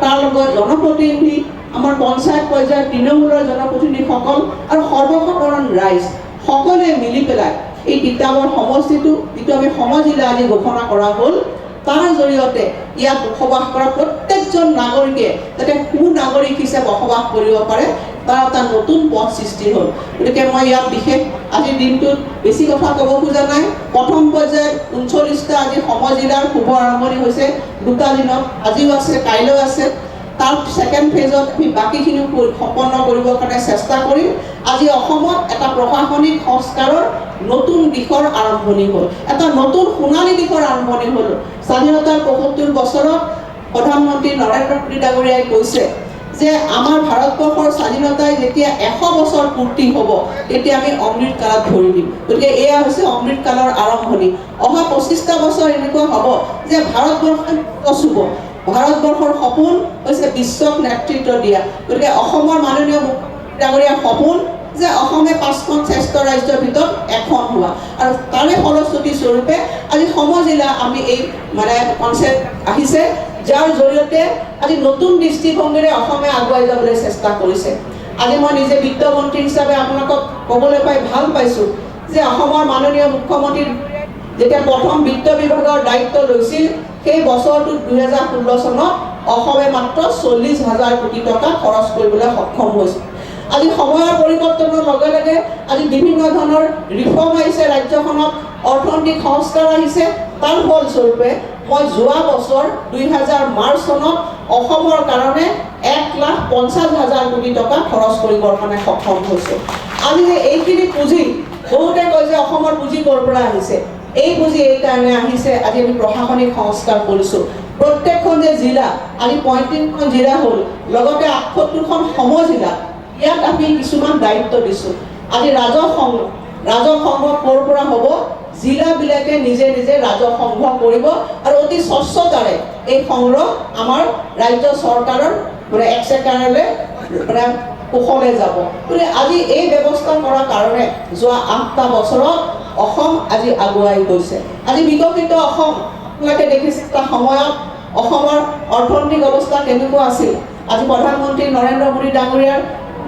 তাৰ লগত জনপ্ৰতিনিধি, আমাৰ পঞ্চায়ত পৰ্যায়ৰ তৃণমূলৰ জনপ্ৰতিনিধিসকল আৰু সৰ্বসাধাৰণ ৰাইজ সকলোৱে মিলি পেলাই এই তিতাবৰ সমষ্টিটো যিটো আমি সমজিলা আজি ঘোষণা কৰা হ'ল তাৰ জৰিয়তে ইয়াত বসবাস কৰা প্ৰত্যেকজন নাগৰিকে যাতে সুনাগৰিক হিচাপে বসবাস কৰিব পাৰে তাৰ এটা নতুন পথ সৃষ্টি হ'ল। গতিকে মই ইয়াত বিশেষ আজিৰ দিনটোত বেছি কথা ক'ব খোজা নাই। প্ৰথম পৰ্যায়ত 39টা আজি সময় জিলাৰ শুভ আৰম্ভণি হৈছে 2টা দিনত, আজিও আছে, কাইলৈও আছে। তাৰ ছেকেণ্ড ফেজত আমি বাকীখিনি সম্পন্ন কৰিবৰ কাৰণে চেষ্টা কৰিম। আজি অসমত এটা প্ৰশাসনিক সংস্কাৰৰ নতুন দিশৰ আৰম্ভণি হ'ল, এটা নতুন সোণালী দিশৰ আৰম্ভণি হ'ল। স্বাধীনতাৰ ৭৫ বছৰত প্ৰধানমন্ত্ৰী নৰেন্দ্ৰ মোদী ডাঙৰীয়াই কৈছে যে আমাৰ ভাৰতবৰ্ষৰ স্বাধীনতাই যেতিয়া 100 বছৰ পূৰ্তি হ'ব তেতিয়া আমি অমৃত কালত ভৰি দিম। গতিকে এয়া হৈছে অমৃত কালৰ আৰম্ভণি। অহা 25টা বছৰ এনেকুৱা হ'ব যে ভাৰতবৰ্ষই চুব। ভাৰতবৰ্ষৰ সপোন হৈছে বিশ্বক নেতৃত্ব দিয়া। গতিকে অসমৰ মাননীয় মুখ্যমন্ত্ৰী ডাঙৰীয়াৰ সপোন যে অসমে 5খন শ্ৰেষ্ঠ ৰাজ্যৰ ভিতৰত এখন হোৱা, আৰু তাৰে ফলশ্ৰুতি স্বৰূপে আজি সময় জিলা আমি এই কনচেপ্ট আহিছে, যাৰ জৰিয়তে আজি নতুন দৃষ্টিভংগীৰে অসমে আগুৱাই যাবলৈ চেষ্টা কৰিছে। আজি মই নিজে বিত্তমন্ত্ৰী হিচাপে আপোনালোকক ক'বলৈ পাই ভাল পাইছোঁ যে অসমৰ মাননীয় মুখ্যমন্ত্ৰী যেতিয়া প্ৰথম বিত্ত বিভাগৰ দায়িত্ব লৈছিল সেই বছৰটোত 2016 চনত অসমে মাত্ৰ 40,000 কোটি টকা খৰচ কৰিবলৈ সক্ষম হৈছিল। আজি সময়ৰ পৰিৱৰ্তনৰ লগে লগে আজি বিভিন্ন ধৰণৰ ৰিফৰ্ম আহিছে, ৰাজ্যখনত অৰ্থনৈতিক সংস্কাৰ আহিছে। তাৰ ফলস্বৰূপে মই যোৱা বছৰ 2000 মাৰ্চ চনত অসমৰ কাৰণে 1,50,000 কোটি টকা খৰচ কৰিবৰ কাৰণে সক্ষম হৈছোঁ। আজি যে এইখিনি পুঁজি, বহুতে কয় যে অসমৰ পুঁজি ক'ৰ পৰা আহিছে, এই পুঁজি এই কাৰণে আহিছে আজি আমি প্ৰশাসনিক সংস্কাৰ কৰিছোঁ। প্ৰত্যেকখন যে জিলা, আজি 35খন জিলা হ'ল, লগতে 78খন সময় জিলা, ইয়াত আমি কিছুমান দায়িত্ব দিছোঁ। আজি ৰাজহ সংগ্ৰহ ক'ৰ পৰা হ'ব, জিলাবিলাকে নিজে নিজে ৰাজহ সংগ্ৰহ কৰিব আৰু অতি স্বচ্ছতাৰে এই সংগ্ৰহ আমাৰ ৰাজ্য চৰকাৰৰ এক্সেকাৰলৈ কুশলে যাব। গতিকে আজি এই ব্যৱস্থা কৰাৰ কাৰণে যোৱা 8টা বছৰত অসম আজি আগুৱাই গৈছে। আজি বিকশিত অসম আপোনালোকে দেখিছে এটা সময়ত অসমৰ অৰ্থনৈতিক অৱস্থা কেনেকুৱা আছিল। আজি প্ৰধানমন্ত্ৰী নৰেন্দ্ৰ মোদী ডাঙৰীয়াৰ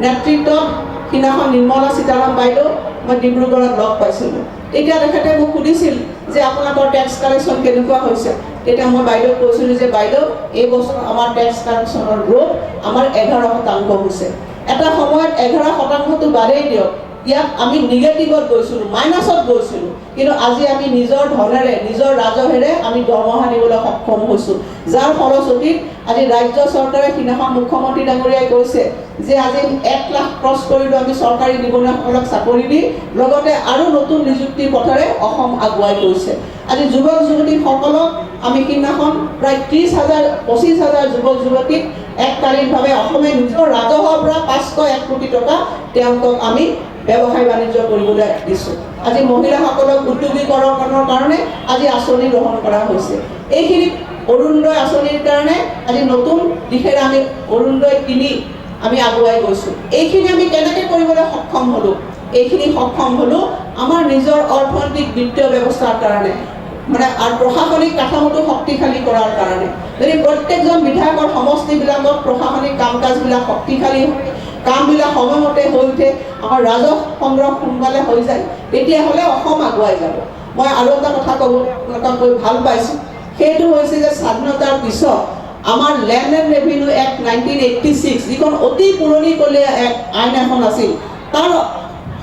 নেতৃত্বত সিদিনাখন নিৰ্মলা সীতাৰামন বাইদেউ মই ডিব্ৰুগড়ত লগ পাইছিলোঁ। তেতিয়া তেখেতে মোক সুধিছিল যে আপোনালোকৰ টেক্স কালেকশ্যন কেনেকুৱা হৈছে। তেতিয়া মই বাইদেউক কৈছিলোঁ যে বাইদেউ এই বছৰ আমাৰ টেক্স কালেকশ্যনৰ গ্ৰোথ আমাৰ 11% হৈছে। এটা সময়ত 11%টো বাদেই দিয়ক, ইয়াত আমি নিগেটিভত গৈছিলোঁ, মাইনাছত গৈছিলোঁ, কিন্তু আজি আমি নিজৰ ধনেৰে নিজৰ ৰাজহেৰে আমি দৰমহা দিবলৈ সক্ষম হৈছোঁ। যাৰ ফলশ্ৰুতিত আজি ৰাজ্য চৰকাৰে সিদিনাখন মুখ্যমন্ত্ৰী ডাঙৰীয়াই কৈছে যে আজি 1 লাখ ক্ৰছ কৰিলোঁ আমি চৰকাৰী নিবনুৱাসকলক চাকৰি দি, লগতে আৰু নতুন নিযুক্তিৰ পথেৰে অসম আগুৱাই গৈছে। আজি যুৱক যুৱতীসকলক আমি সিদিনাখন প্ৰায় 25,000 যুৱক যুৱতীক এককালীনভাৱে অসমে নিজৰ ৰাজহৰ পৰা 501 কোটি টকা তেওঁলোকক আমি ব্যৱসায় বাণিজ্য কৰিবলৈ দিছোঁ। আজি মহিলাসকলক উদ্যোগীকৰণৰ কাৰণে আজি আঁচনি গ্ৰহণ কৰা হৈছে। এইখিনি অৰুণোদয় আঁচনিৰ কাৰণে আজি নতুন দিশেৰে আমি অৰুণোদয় 3 আমি আগুৱাই গৈছোঁ। এইখিনি আমি কেনেকৈ কৰিবলৈ সক্ষম হ'লোঁ, এইখিনি সক্ষম হ'লোঁ আমাৰ নিজৰ অৰ্থনৈতিক বিত্তীয় ব্যৱস্থাৰ কাৰণে, আৰু প্ৰশাসনিক কাঠামোটো শক্তিশালী কৰাৰ কাৰণে। যদি প্ৰত্যেকজন বিধায়কৰ সমষ্টিবিলাকত প্ৰশাসনিক কাম কাজবিলাক শক্তিশালী হয়, কামবিলাক সময়মতে হৈ উঠে, আমাৰ ৰাজহ সংগ্ৰহ সোনকালে হৈ যায়, তেতিয়াহ'লে অসম আগুৱাই যাব। মই আৰু এটা কথা কৈ ভাল পাইছোঁ, সেইটো হৈছে যে স্বাধীনতাৰ পিছত আমাৰ লেণ্ড এণ্ড ৰেভিনিউ এক্ট 1986 যিখন অতি পুৰণিকলীয়া আইন এখন আছিল, তাৰ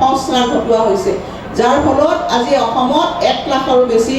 সংস্কাৰ ঘটোৱা হৈছে, যাৰ ফলত আজি অসমত 1 লাখৰো বেছি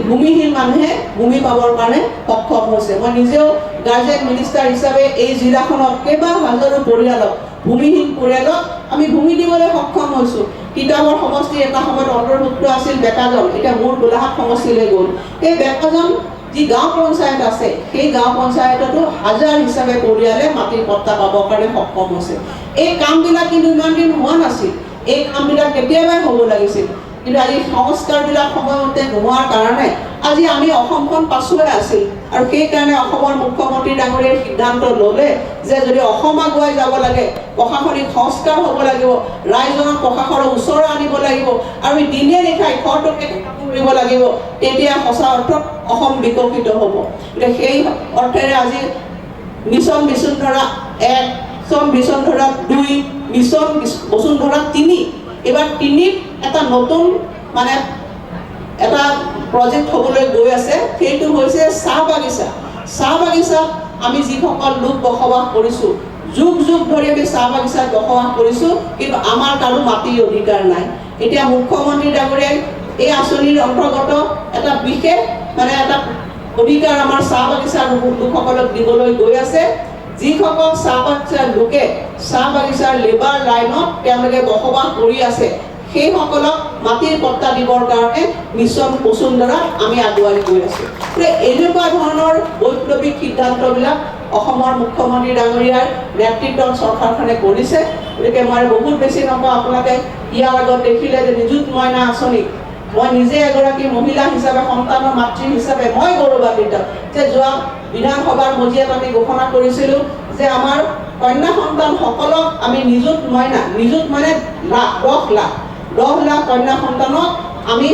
ভূমিহীন মানুহে ভূমি পাবৰ কাৰণে সক্ষম হৈছে। মই নিজেও গাৰ্জেন মিনিষ্টাৰ হিচাপে এই জিলাখনত কেইবা হাজাৰো পৰিয়ালক, ভূমিহীন পৰিয়ালক আমি ভূমি দিবলৈ সক্ষম হৈছোঁ। তিতাবৰ সমষ্টিৰ এটা সময়ত অন্তৰ্ভুক্ত আছিল বেকাজন, এতিয়া মোৰ গোলাঘাট সমষ্টিলৈ গ'ল। এই বেকাজন যি গাঁও পঞ্চায়ত আছে, সেই গাঁও পঞ্চায়ততো হাজাৰ হিচাপে পৰিয়ালে মাটিৰ পট্টা পাবৰ কাৰণে সক্ষম হৈছে। এই কামবিলাক কিন্তু ইমান দিন হোৱা নাছিল, এই কামবিলাক কেতিয়াবাই হ'ব লাগিছিল, কিন্তু আজি সংস্কাৰবিলাক সময়মতে নোহোৱাৰ কাৰণে আজি আমি অসমখন পাছুৱাই আছিল। আৰু সেইকাৰণে অসমৰ মুখ্যমন্ত্ৰী ডাঙৰীয়াই সিদ্ধান্ত ল'লে যে যদি অসম আগুৱাই যাব লাগে, প্ৰশাসনিক সংস্কাৰ হ'ব লাগিব, ৰাইজক প্ৰশাসনৰ ওচৰ আনিব লাগিব, আৰু আমি দিনে নিশাই খৰতকীয়া কৰিব লাগিব, তেতিয়া সঁচা অৰ্থত অসম বিকশিত হ'ব। গতিকে সেই অৰ্থেৰে আজি মিছন বসুন্ধৰা 1, মিছন বসুন্ধৰা 2, মিছন বসুন্ধৰা 3, এইবাৰ 3ত এটা নতুন এটা প্ৰজেক্ট হ'বলৈ গৈ আছে, সেইটো হৈছে চাহ বাগিচা। চাহ বাগিচাত আমি যিসকল লোক বসবাস কৰিছোঁ যুগ যুগ ধৰি আমি চাহ বাগিচাত বসবাস কৰিছোঁ, কিন্তু আমাৰ কাৰো মাটিৰ অধিকাৰ নাই। এতিয়া মুখ্যমন্ত্ৰী ডাঙৰীয়াই এই আঁচনিৰ অন্তৰ্গত এটা বিশেষ এটা অধিকাৰ আমাৰ চাহ বাগিচাৰ লোকসকলক দিবলৈ গৈ আছে। যিসকল চাহ বাগিচাৰ লোকে চাহ বাগিচাৰ লেবাৰ লাইনত তেওঁলোকে বসবাস কৰি আছে, সেইসকলক মাটিৰ পট্টা দিবৰ কাৰণে মিছন বসুন্ধৰা আমি আগুৱাই গৈ আছোঁ। এনেকুৱা ধৰণৰ বৈপ্লৱিক সিদ্ধান্তবিলাক অসমৰ মুখ্যমন্ত্ৰী ডাঙৰীয়াৰ নেতৃত্বত চৰকাৰখনে কৰিছে। গতিকে মই বহুত বেছি নকওঁ, আপোনালোকে ইয়াৰ আগত দেখিলে যে নিযুত মইনা আঁচনি, মই নিজে এগৰাকী মহিলা হিচাপে, সন্তানৰ মাতৃ হিচাপে মই গৌৰৱান্বিত যে যোৱা বিধানসভাৰ মজিয়াত আমি ঘোষণা কৰিছিলোঁ যে আমাৰ কন্যা সন্তানসকলক আমি নিযুত মইনা 10 লাখ কন্যা সন্তানক আমি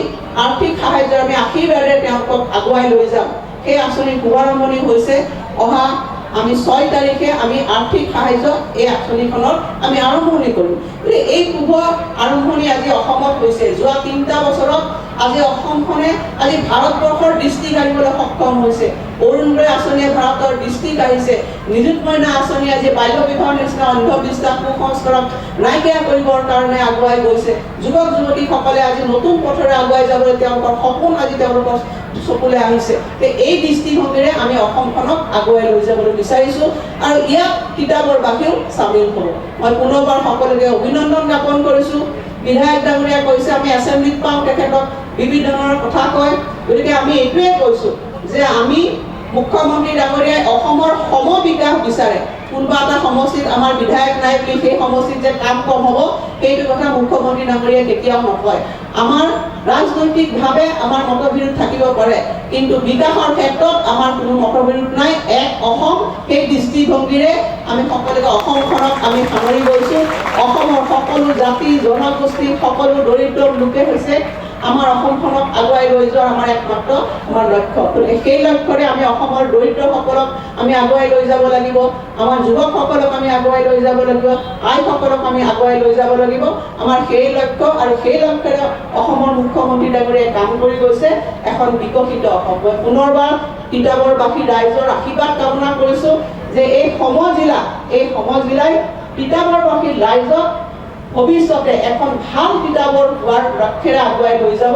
আৰ্থিক সাহায্য আমি আশীৰ্বাদে তেওঁলোকক আগুৱাই লৈ যাম। সেই আঁচনিৰ শুভাৰম্ভণি হৈছে অহা আমি 6 তাৰিখে আমি আৰ্থিক সাহায্য এই আঁচনিখনত আমি আৰম্ভণি কৰিম। এই শুভ আৰম্ভণি আজি অসমত হৈছে। যোৱা 3টা বছৰত আজি অসমখনে আজি ভাৰতবৰ্ষৰ দৃষ্টি কাঢ়িবলৈ সক্ষম হৈছে। অৰুণোদয় আঁচনিয়ে ভাৰতৰ দৃষ্টি কাঢ়িছে। নিযুত মইনা আঁচনি আজি বাল্য বিবাহৰ নিচিনা অন্ধবিশ্বাস কুসংস্কাৰক নাইকিয়া কৰিবৰ কাৰণে আগুৱাই গৈছে। যুৱক যুৱতীসকলে আজি নতুন পথেৰে আগুৱাই যাবলৈ তেওঁলোকৰ সপোন আজি তেওঁলোকৰ চকুলে আহিছে। এই দৃষ্টিভংগীৰে আমি অসমখনক আগুৱাই লৈ যাবলৈ বিচাৰিছোঁ আৰু ইয়াত কিতাপৰ বাকীও চামিল হ'ব। মই পুনৰবাৰ সকলোকে অভিনন্দন জ্ঞাপন কৰিছোঁ। বিধায়ক ডাঙৰীয়াই কৈছে আমি এছেম্বলিত পাওঁ, তেখেতক বিভিন্ন ধৰণৰ কথা কয়। গতিকে আমি এইটোৱে কৈছোঁ যে আমি মুখ্যমন্ত্ৰী ডাঙৰীয়াই অসমৰ সম বিকাশ বিচাৰে। কোনোবা এটা সমষ্টিত আমাৰ বিধায়ক নাই বুলি সেই সমষ্টিত যে কাম কম হ'ব, সেইটো কথা মুখ্যমন্ত্ৰী ডাঙৰীয়াই কেতিয়াও নকয়। আমাৰ ৰাজনৈতিকভাৱে আমাৰ মতবিৰোধ থাকিব পাৰে, কিন্তু বিকাশৰ ক্ষেত্ৰত আমাৰ কোনো মতবিৰোধ নাই। এক অসম, সেই দৃষ্টিভংগীৰে আমি সকলোকে অসমখনক আমি সামৰি গৈছোঁ। অসমৰ সকলো জাতি জনগোষ্ঠী সকলো দৰিদ্ৰ লোকে হৈছে আমাৰ অসমখনক আগুৱাই লৈ যোৱাৰ আমাৰ একমাত্ৰ আমাৰ লক্ষ্য। সেই লক্ষ্যৰে আমি অসমৰ দৰিদ্ৰসকলক আমি আগুৱাই লৈ যাব লাগিব, আমাৰ যুৱকসকলক আমি আগুৱাই লৈ যাব লাগিব, আইসকলক আমি আগুৱাই লৈ যাব লাগিব। আমাৰ সেই লক্ষ্য আৰু সেই লক্ষ্যৰে অসমৰ মুখ্যমন্ত্ৰী ডাঙৰীয়াই কাম কৰি গৈছে এখন বিকশিত অসম। মই পুনৰবাৰ কিতাপৰ বাসী ৰাইজৰ আশীৰ্বাদ কামনা কৰিছোঁ যে এই সমজিলাই কিতাপৰ বাসী ৰাইজক ভৱিষ্যতে এখন ভাল কিতাপৰ হোৱাৰ লক্ষ্যৰে আগুৱাই লৈ যাব।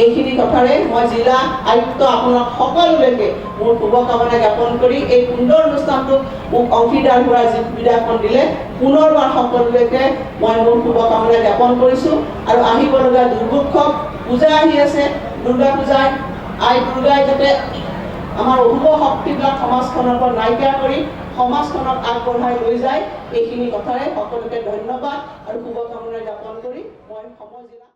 এইখিনি কথাৰে মই জিলা আয়ুক্ত আপোনাক সকলোলৈকে মোৰ শুভকামনা জ্ঞাপন কৰি এই সুন্দৰ অনুষ্ঠানটোক মোক অংশীদাৰ হোৱাৰ যি সুবিধাখন দিলে পুনৰবাৰ সকলোলৈকে মই মোৰ শুভকামনা জ্ঞাপন কৰিছোঁ। আৰু আহিব লগা দুৰ্গোৎসৱ পূজা আহি আছে, দুৰ্গা পূজাই আই দুৰ্গাই যাতে আমাৰ অশুভ শক্তিবিলাক সমাজখনৰ পৰা নাইকিয়া কৰি সমাজখনক আগবঢ়াই লৈ যায়, এইখিনি কথাৰে সকলোকে ধন্যবাদ আৰু শুভকামনা জ্ঞাপন কৰি মই সমজিলা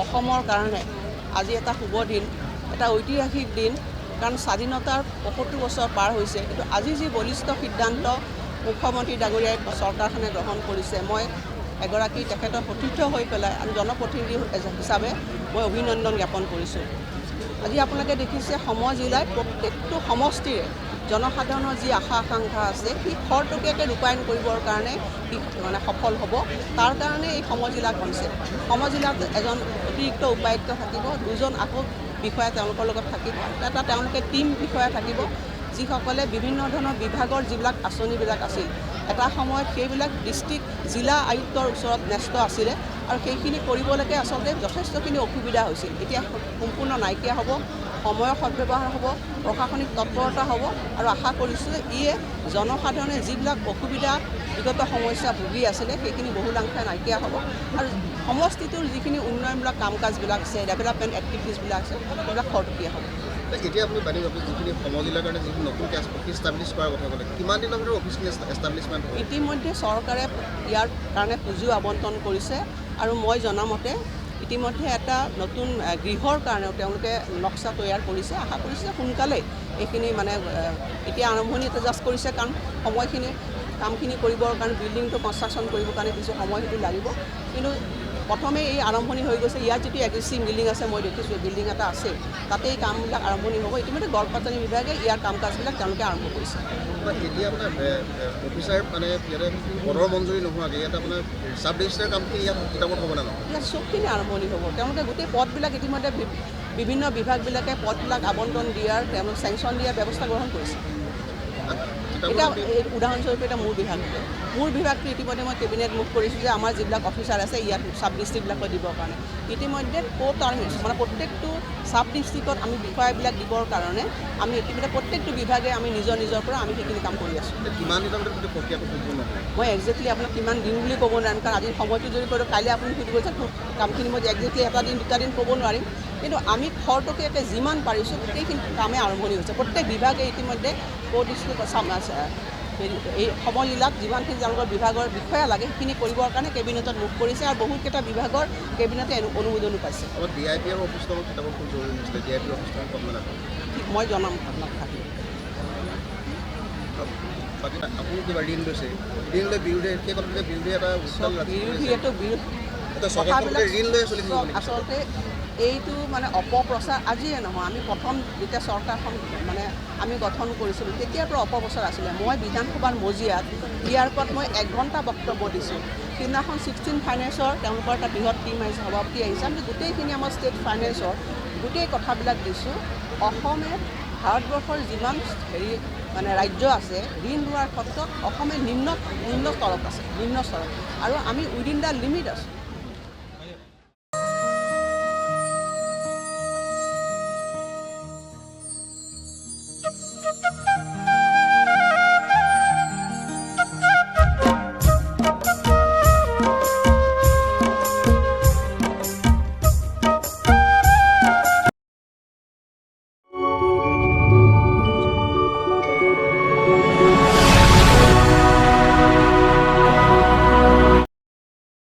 অসমৰ কাৰণে আজি এটা শুভ দিন, এটা ঐতিহাসিক দিন। কাৰণ স্বাধীনতাৰ ৭৫ বছৰ পাৰ হৈছে, কিন্তু আজি যি বলিষ্ঠ সিদ্ধান্ত মুখ্যমন্ত্ৰী ডাঙৰীয়াই চৰকাৰখনে গ্ৰহণ কৰিছে, মই এগৰাকী তেখেতৰ সতীৰ্থ হৈ পেলাই আৰু জনপ্ৰতিনিধি হিচাপে মই অভিনন্দন জ্ঞাপন কৰিছোঁ। আজি আপোনালোকে দেখিছে সমজিলাই প্ৰত্যেকটো সমষ্টিৰে জনসাধাৰণৰ যি আশা আকাংক্ষা আছে সি খৰতকীয়াকৈ ৰূপায়ণ কৰিবৰ কাৰণে সফল হ'ব। তাৰ কাৰণে এই সমজিলাক হৈছে। সমজিলাত এজন অতিৰিক্ত উপায়ুক্ত থাকিব, 2জন আকৌ বিষয়া তেওঁলোকৰ লগত থাকিব, এটা তেওঁলোকে টীম বিষয়া থাকিব, যিসকলে বিভিন্ন ধৰণৰ বিভাগৰ যিবিলাক আঁচনিবিলাক আছিল এটা সময়ত সেইবিলাক ডিষ্ট্ৰিক্ট জিলা আয়ুক্তৰ ওচৰত ন্যস্ত আছিলে আৰু সেইখিনি কৰিবলৈকে আচলতে যথেষ্টখিনি অসুবিধা হৈছিল। এতিয়া সম্পূৰ্ণ নাইকিয়া হ'ব, সময়ৰ সদ্ব্যৱহাৰ হ'ব, প্ৰশাসনিক তৎপৰতা হ'ব আৰু আশা কৰিছোঁ যে ইয়ে জনসাধাৰণে যিবিলাক অসুবিধা বিগত সমস্যা ভুগি আছিলে সেইখিনি বহুলাংশে নাইকিয়া হ'ব আৰু সমষ্টিটোৰ যিখিনি উন্নয়নমূলক কাম কাজবিলাক আছে, ডেভেলপমেণ্ট এক্টিভিটিছবিলাক আছে সেইবিলাক খৰতকীয়া হ'ব। এতিয়া আপুনি জানিব যিখিনি সমজিলাৰ কাৰণে যিখিনি নতুনকৈ অফিচ ষ্টাব্লিছ কৰাৰ কথা ক'লে, কিমান দিনৰ ভিতৰত অফিচখিনি এষ্টাব্লিছমেণ্ট হ'ব? ইতিমধ্যে চৰকাৰে ইয়াৰ কাৰণে পুঁজিও আবণ্টন কৰিছে আৰু মই জনামতে ইতিমধ্যে এটা নতুন গৃহৰ কাৰণেও তেওঁলোকে নক্সা তৈয়াৰ কৰিছে। আশা কৰিছে সোনকালে এইখিনি এতিয়া আৰম্ভণি এটা জাষ্ট কৰিছে, কাৰণ সময়খিনি কামখিনি কৰিবৰ কাৰণে বিল্ডিংটো কনষ্ট্ৰাকশ্যন কৰিবৰ কাৰণে কিছু সময় সেইটো লাগিব। কিন্তু প্ৰথমে এই আৰম্ভণি হৈ গৈছে। ইয়াত যিটো এক্সিষ্টিং বিল্ডিং আছে, মই দেখিছোঁ বিল্ডিং এটা আছে, তাতে এই কামবিলাক আৰম্ভণি হ'ব। ইতিমধ্যে গড়পাটনি বিভাগে ইয়াৰ কাম কাজবিলাক তেওঁলোকে আৰম্ভ কৰিছে। এতিয়া আপোনাৰ অফিচাৰ ইয়াতে পদৰ মঞ্জুৰি নোহোৱাকৈ ইয়াত আপোনাৰ চাব ৰেজিষ্টাৰ কামখিনি ইয়াত কিতাপত হ'ব নে নহয়? ইয়াত চবখিনি আৰম্ভণি হ'ব। তেওঁলোকে গোটেই পদবিলাক ইতিমধ্যে বিভিন্ন বিভাগবিলাকে পদবিলাক আবণ্টন দিয়াৰ তেওঁলোকে চেংচন দিয়াৰ ব্যৱস্থা গ্ৰহণ কৰিছে। এতিয়া উদাহৰণস্বৰূপে এটা মোৰ বিভাগটো ইতিমধ্যে মই কেবিনেট মুভ কৰিছোঁ যে আমাৰ যিবিলাক অফিচাৰ আছে ইয়াত চাব ডিষ্ট্ৰিক্টবিলাকত দিবৰ কাৰণে ইতিমধ্যে টাৰ্মিনেশ্যন মানে প্ৰত্যেকটো চাব ডিষ্ট্ৰিক্টত আমি বিষয়াবিলাক দিবৰ কাৰণে আমি ইতিমধ্যে প্ৰত্যেকটো বিভাগে আমি নিজৰ পৰা আমি সেইখিনি কাম কৰি আছোঁ কিমান দিনৰ ভিতৰত প্ৰক্ৰিয়াটো সম্পূৰ্ণ হ'ব মই একজেক্টলি আপোনাক কিমান দিন বুলি ক'ব নোৱাৰিম কাৰণ আজিৰ সময়টো যদি কৰোঁ কাইলৈ আপুনি সুধিব যে কামখিনি মই একজেক্টলি এটা দিন দুটা দিন ক'ব নোৱাৰিম কিন্তু আমি খৰতকীয়াকৈ যিমান পাৰিছোঁ গোটেইখিনি কামেই আৰম্ভণি হৈছে প্ৰত্যেক বিভাগে ইতিমধ্যে এই সমলীলাত যিমানখিনি তেওঁলোকৰ বিভাগৰ বিষয়া লাগে সেইখিনি কৰিবৰ কাৰণে কেবিনেটত মুভ কৰিছে আৰু বহুতকেইটা বিভাগৰ কেবিনেটে অনুমোদনো পাইছে DIPৰ অফিচটো কিতাপৰ খুব জৰুৰী হৈছিলে DIPৰ অফিচটো কমলা ঠিক মই জনাম আপোনাক থাকিব বাকী আপুনি কিবা ঋণ লৈছে ঋণ লৈ বিৰোধী সেই কথাটোকে বিৰোধী এটা ঋণ লৈ চলি আচলতে এইটো মানে অপপ্ৰচাৰ আজিয়ে নহয় আমি প্ৰথম যেতিয়া চৰকাৰখন মানে আমি গঠন কৰিছিলোঁ তেতিয়াৰ পৰা অপপ্ৰচাৰ আছিলে মই বিধানসভাৰ মজিয়াত ইয়াৰ ওপৰত মই 1 ঘণ্টা বক্তব্য দিছোঁ সিদিনাখন 16 ফাইনেন্সৰ তেওঁলোকৰ এটা বৃহৎ টীম আহিছে সভাপতি আহিছে আমি গোটেইখিনি আমাৰ ষ্টেট ফাইনেন্সৰ গোটেই কথাবিলাক দিছোঁ অসমে ভাৰতবৰ্ষৰ যিমান মানে ৰাজ্য আছে ঋণ লোৱাৰ ক্ষেত্ৰত অসমে নিম্ন স্তৰত আছে আৰু আমি উইদিন দ্য লিমিট আছোঁ